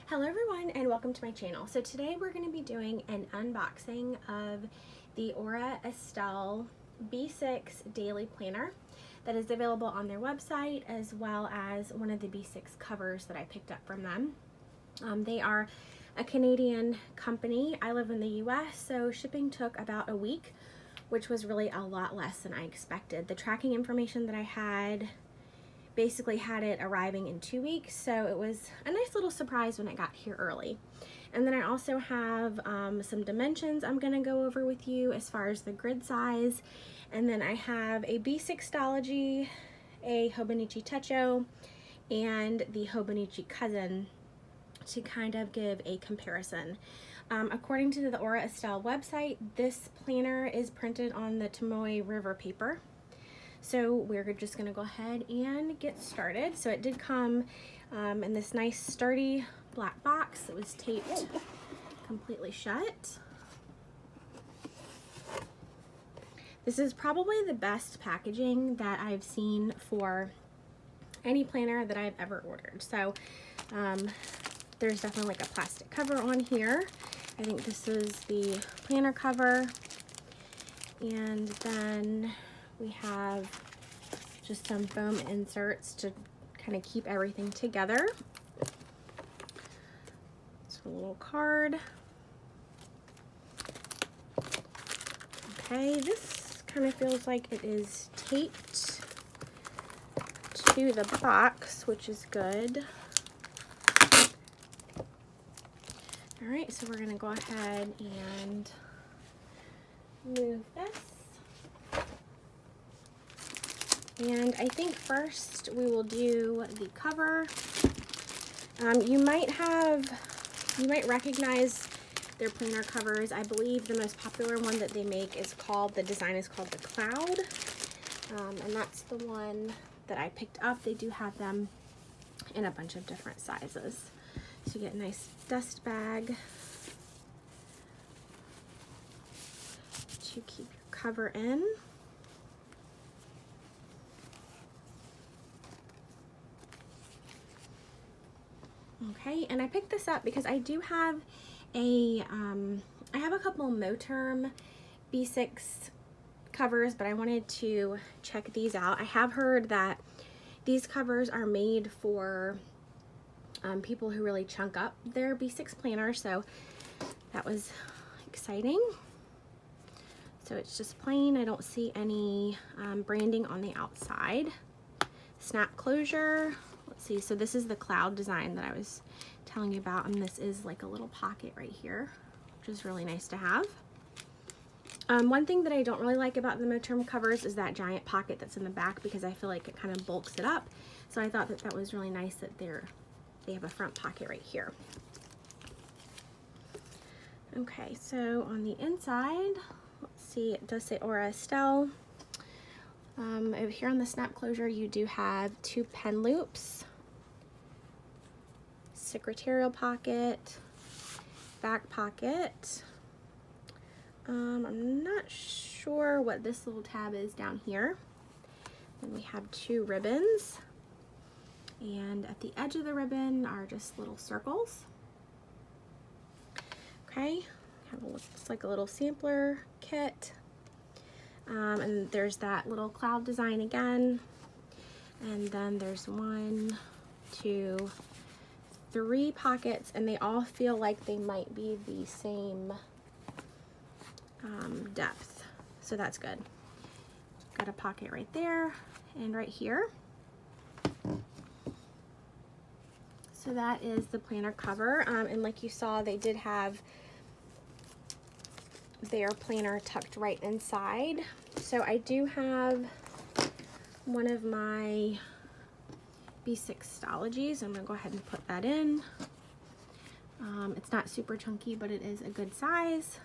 Hello everyone and welcome to my channel. So today we're going to be doing an unboxing of the Aura Estelle B6 Daily Planner that is available on their website, as well as one of the B6 covers that I picked up from them. They are a Canadian company. I live in the US, so shipping took about a week, which was really a lot less than I expected. The tracking information that I had basically had it arriving in 2 weeks, so it was a nice little surprise when it got here early. And then I also have some dimensions I'm going to go over with you as far as the grid size, and then I have a B6 a Hobonichi Techo, and the Hobonichi Cousin to kind of give a comparison. According to the Aura Estelle website, this planner is printed on the Tomoe River paper. So we're just going to go ahead and get started. So it did come in this nice sturdy black box that was taped completely shut. This is probably the best packaging that I've seen for any planner that I've ever ordered. So there's definitely like a plastic cover on here. I think this is the planner cover, and then we have just some foam inserts to kind of keep everything together. It's a little card. Okay, this kind of feels like it is taped to the box, which is good. All right, so we're gonna go ahead and move this. And I think first we will do the cover. You might recognize their planner covers. I believe the most popular one that they make is called, the design is called the Cloud. And that's the one that I picked up. They do have them in a bunch of different sizes. So you get a nice dust bag to keep your cover in. Okay, and I picked this up because I do have a couple Moterm B6 covers, but I wanted to check these out. I have heard that these covers are made for people who really chunk up their B6 planner, so that was exciting. So it's just plain. I don't see any branding on the outside. Snap closure. Let's see, so this is the Cloud design that I was telling you about, and this is like a little pocket right here, which is really nice to have. One thing that I don't really like about the Moterm covers is that giant pocket that's in the back, because I feel like it kind of bulks it up. So I thought that that was really nice that they have a front pocket right here. Okay, so on the inside, let's see, it does say Aura Estelle. Over here on the snap closure, you do have 2 pen loops, secretarial pocket, back pocket. I'm not sure what this little tab is down here. Then we have 2 ribbons, and at the edge of the ribbon are just little circles. Okay, looks like a little sampler kit. And there's that little cloud design again, and then there's 1, 2, 3 pockets, and they all feel like they might be the same depth, so that's good. Got a pocket right there and right here. So that is the planner cover, and like you saw, they did have their planner tucked right inside. So I do have one of my B6 I'm gonna go ahead and put that in. It's not super chunky, but it is a good size,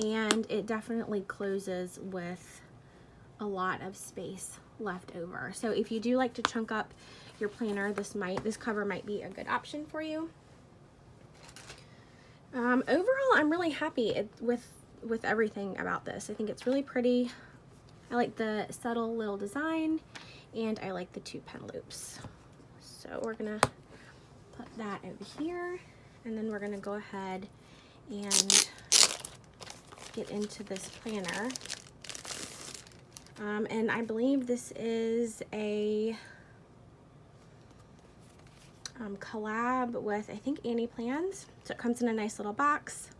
and it definitely closes with a lot of space left over. So if you do like to chunk up your planner, this cover might be a good option for you. Overall, I'm really happy with everything about this. I think it's really pretty. I like the subtle little design, and I like the 2 pen loops. So we're gonna put that over here, and then we're going to go ahead and get into this planner. And I believe this is a collab with, I think, Annie Plans. So it comes in a nice little box.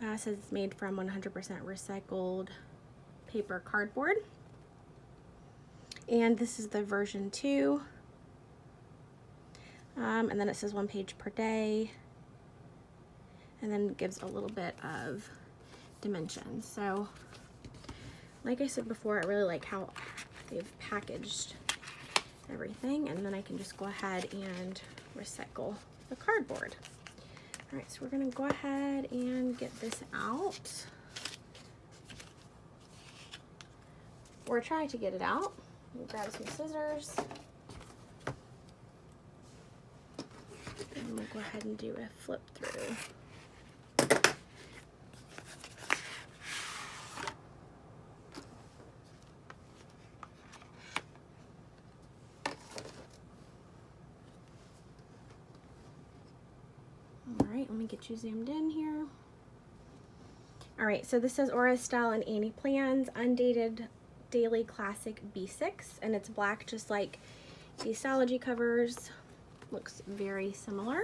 It says it's made from 100% recycled paper cardboard. And this is the version 2. And then it says 1 page per day. And then it gives a little bit of dimensions. So, like I said before, I really like how they've packaged everything. And then I can just go ahead and recycle the cardboard. All right, so we're gonna go ahead and get this out. We're trying to get it out. We'll grab some scissors. And we'll go ahead and do a flip through. Alright, let me get you zoomed in here. Alright, so this says Aura, Estelle, and Annie Plans Undated Daily Classic B6, and it's black just like the Estology covers. Looks very similar.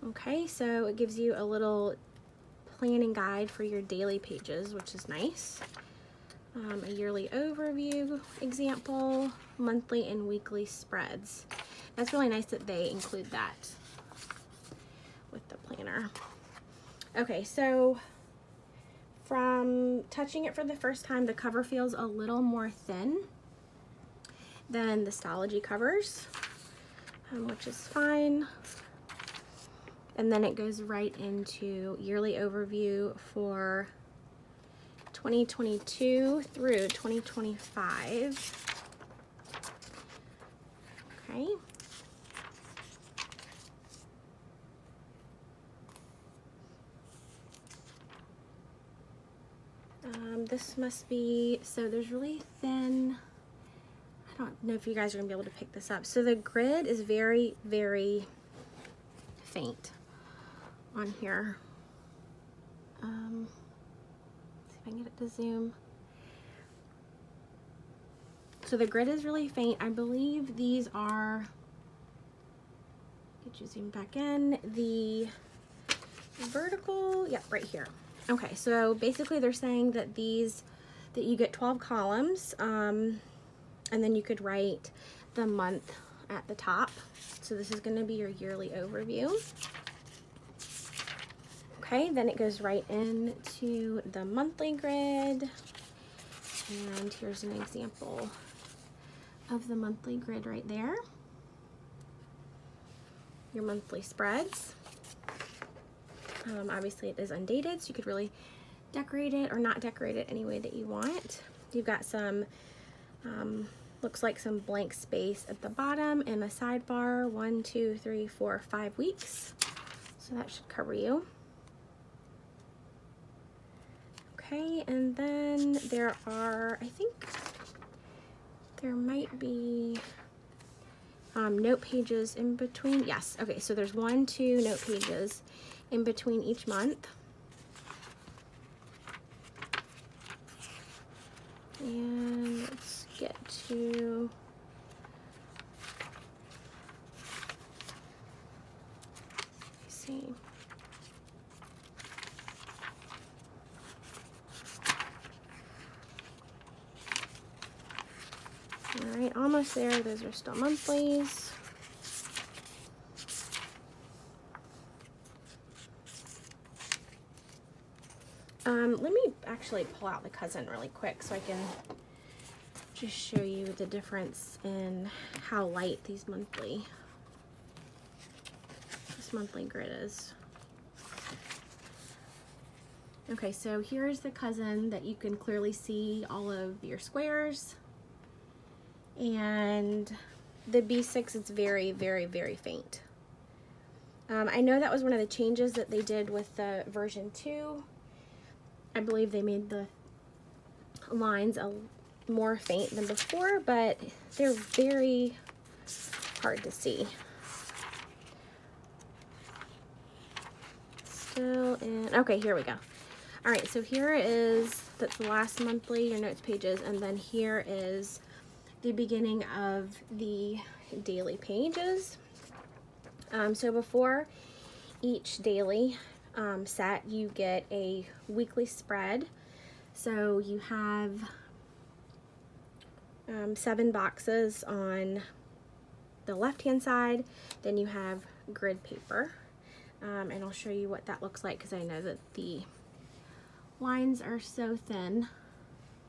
Okay, so it gives you a little planning guide for your daily pages, which is nice. A yearly overview example, monthly and weekly spreads. That's really nice that they include that with the planner. Okay, so from touching it for the first time, the cover feels a little more thin than the Estology covers, which is fine. And then it goes right into yearly overview for 2022 through 2025. Okay. This must be, so there's really thin, I don't know if you guys are gonna be able to pick this up. So the grid is very, very faint on here. See if I can get it to zoom. So the grid is really faint. I believe these are, get you zoomed back in, the vertical, yeah, right here. Okay, so basically they're saying that that you get 12 columns, and then you could write the month at the top. So this is gonna be your yearly overview. Okay, then it goes right into the monthly grid. And here's an example of the monthly grid right there. Your monthly spreads. Obviously it is undated, so you could really decorate it or not decorate it any way that you want. You've got some, looks like some blank space at the bottom and a sidebar, 1, 2, 3, 4, 5 weeks. So that should cover you. Okay, and then there are, I think there might be note pages in between. Yes, okay, so there's 1, 2 note pages in between each month. And let's get to, let's see. All right, almost there. Those are still monthlies. Let me actually pull out the cousin really quick so I can just show you the difference in how light this monthly grid is. Okay, so here's the cousin that you can clearly see all of your squares. And the B6 is very, very, very faint. I know that was one of the changes that they did with the version 2. I believe they made the lines more faint than before, but they're very hard to see. Still in, okay, here we go. All right, so here is the last monthly, your notes pages, and then here is the beginning of the daily pages. So before each daily set, you get a weekly spread. So you have 7 boxes on the left-hand side, then you have grid paper, and I'll show you what that looks like because I know that the lines are so thin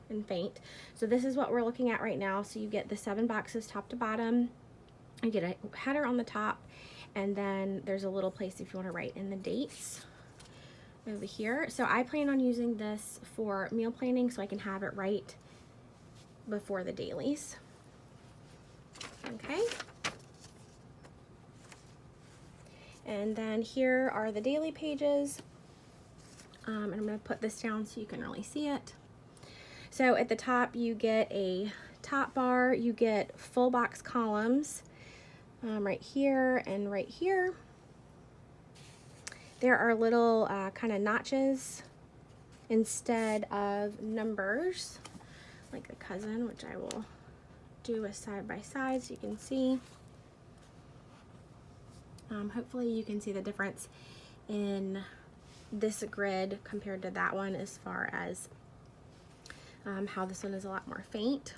and faint. So this is what we're looking at right now. So you get the 7 boxes top to bottom, you get a header on the top, and then there's a little place if you want to write in the dates over here. So I plan on using this for meal planning so I can have it right before the dailies. Okay. And then here are the daily pages. And I'm going to put this down so you can really see it. So at the top you get a top bar, you get full box columns right here and right here. There are little kind of notches instead of numbers, like the cousin, which I will do a side by side so you can see. Hopefully you can see the difference in this grid compared to that one as far as how this one is a lot more faint.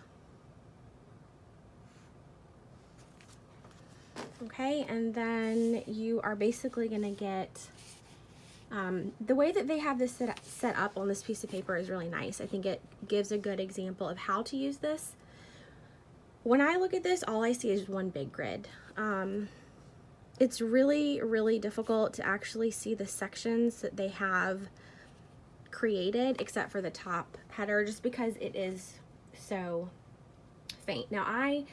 Okay, and then you are basically going to get, the way that they have this set up on this piece of paper is really nice. I think it gives a good example of how to use this. When I look at this, all I see is one big grid. It's really, really difficult to actually see the sections that they have created, except for the top header, just because it is so faint. Now I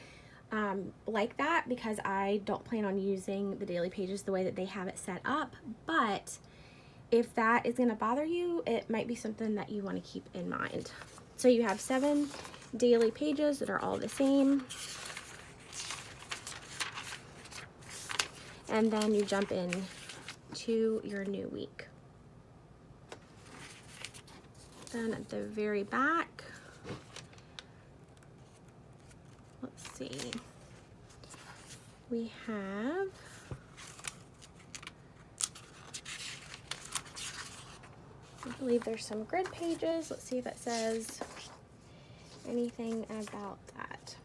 like that because I don't plan on using the daily pages the way that they have it set up, but if that is going to bother you, it might be something that you want to keep in mind. So you have 7 daily pages that are all the same. And then you jump in to your new week. Then at the very back, let's see, we have I believe there's some grid pages. Let's see if it says anything about that.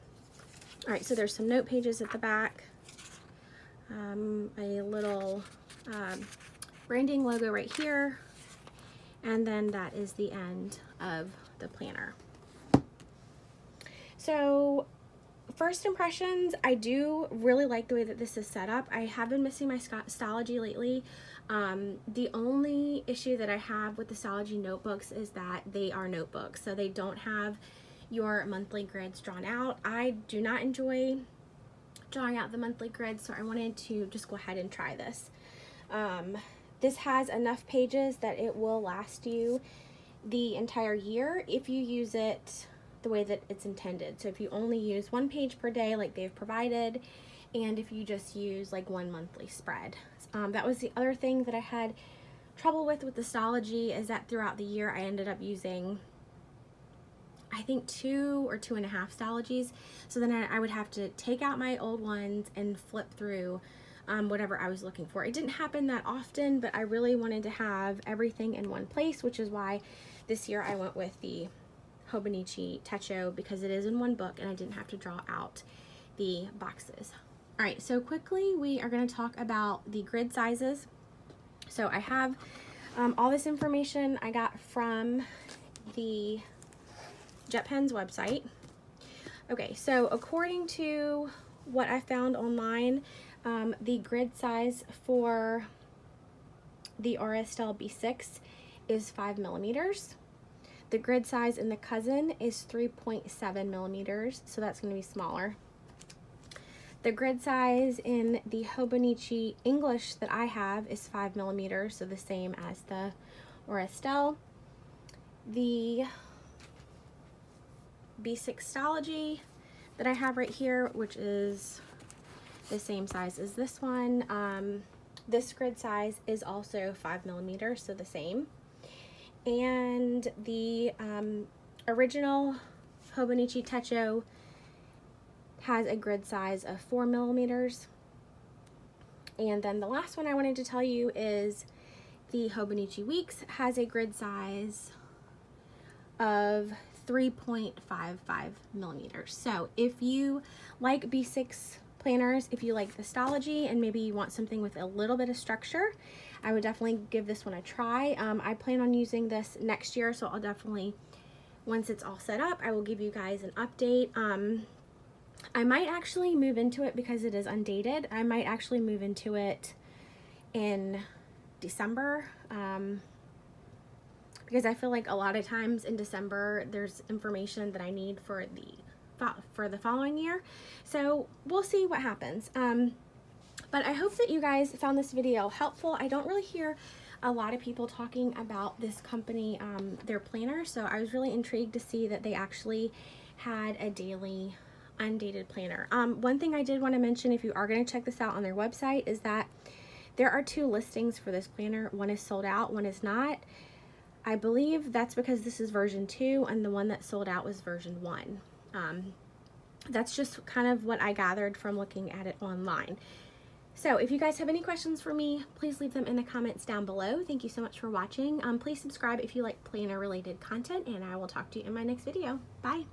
All right, so there's some note pages at the back. A little branding logo right here, and then that is the end of the planner. So first impressions, I do really like the way that this is set up. I have been missing my Stology lately. The only issue that I have with the Stology notebooks is that they are notebooks, so they don't have your monthly grids drawn out. I do not enjoy drawing out the monthly grid, so I wanted to just go ahead and try this. This has enough pages that it will last you the entire year if you use it the way that it's intended. So if you only use 1 page per day like they've provided, and if you just use like 1 monthly spread. That was the other thing that I had trouble with the Stology, is that throughout the year I ended up using, I think, 2 or 2.5 Stologies. So then I would have to take out my old ones and flip through whatever I was looking for. It didn't happen that often, but I really wanted to have everything in one place, which is why this year I went with the Hobonichi Techo, because it is in one book and I didn't have to draw out the boxes. All right, so quickly we are going to talk about the grid sizes. So I have all this information I got from the JetPen's website. Okay, so according to what I found online, the grid size for the Estelle B6 is 5 millimeters. The grid size in the cousin is 3.7 millimeters, so that's going to be smaller. The grid size in the Hobonichi English that I have is 5 millimeters, so the same as the Estelle. The B6 that I have right here, which is the same size as this one. This grid size is also 5mm, so the same. And the original Hobonichi Techo has a grid size of 4mm. And then the last one I wanted to tell you is the Hobonichi Weeks has a grid size of 3.55mm. So if you like B6 planners, if you like the Stalogy and maybe you want something with a little bit of structure, I would definitely give this one a try. I plan on using this next year, so I'll definitely, once it's all set up, I will give you guys an update. I might actually move into it because it is undated. I might actually move into it in December, because I feel like a lot of times in December there's information that I need for the following year. So we'll see what happens. But I hope that you guys found this video helpful. I don't really hear a lot of people talking about this company, their planner, so I was really intrigued to see that they actually had a daily undated planner. One thing I did want to mention, if you are going to check this out on their website, is that there are 2 listings for this planner. One is sold out, one is not. I believe that's because this is version 2 and the one that sold out was version 1. That's just kind of what I gathered from looking at it online. So if you guys have any questions for me, please leave them in the comments down below. Thank you so much for watching. Please subscribe if you like planner related content, and I will talk to you in my next video. Bye.